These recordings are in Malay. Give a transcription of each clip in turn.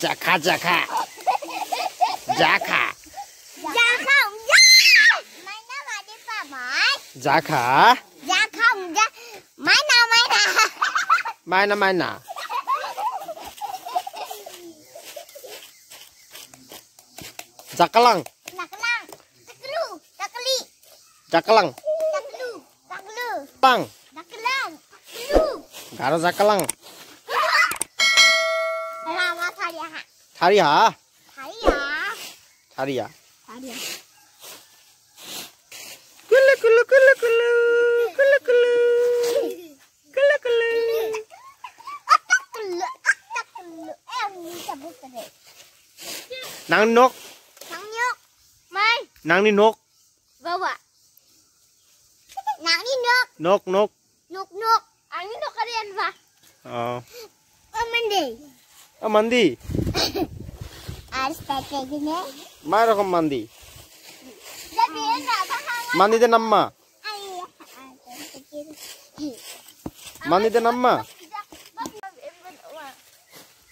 Jaka jaka. Jaka. Jaka enggak. Mana ada Pak Mai? Jaka. Jaka enggak. Mana mana. Mana mana. Jakalang. Naklang. Taklu. Takli. Jakalang. Taklu. Taklu. Lang. Naklang. Taklu. Garo jakalang. Lama tharia. Tharia. Tharia. Tharia. Tharia. Kulu kulu kulu kulu. Kulu kulu. Kulu kulu. Ataklu. Ataklu. Sebut tadi. Nang nok. Nang nyok. Mai. Nang ni nok. Bawa. Nang ni nok. Nok nok. Nok nok. Ang ni nok kalian ba? Oh. Mandi. Oh mandi. Harus pakai gini. Mai rokom mandi. Jadi enggak bahang. Mandi de namma. Ayah. Mandi de namma.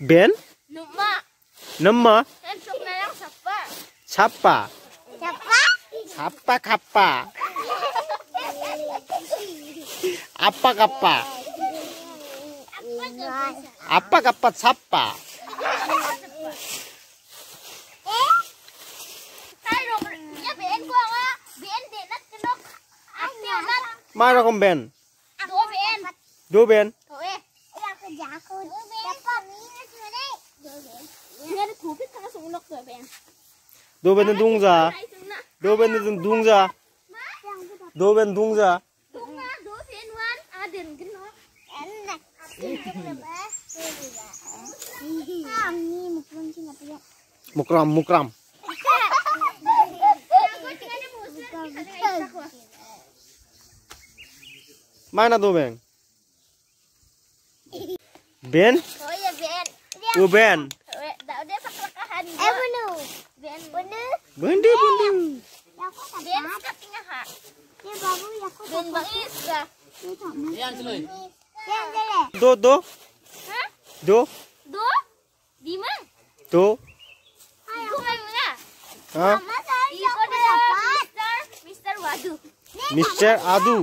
Ben? Numa. Namma. Untuk nalang siapa? Sapa. Siapa? Sapa kappa. Apa kappa? Apa kappa sapa? Ya Ben gua nggak. Ben denat kenok. Denat. Mai rokom ben. Dua Ben. Do ben. Tuh ya kerja aku. Dapat minus mana? Dua Ben. Ini ada kopi tengah sunglok dua Ben. Do ben 동자. Do ben 동자. Do ben 동자. Tunga dua Ben wan. Ada kenok. Enak. Kami mukram sih nggak punya. Mukram mukram. Mana do ben? Ben? Oh ya Ben. Do ben. Udah pakai bener. Ben bener. Bundi bundi. Ben katanya ha. Ini baru ya aku. Ben bangis dah. Yan tuloy. Yan dele. Do do. Hah? Do Do? Di mana? do. Aku mana? Hah? Mama saya dapat. Mister Wadu. Mr. Adu.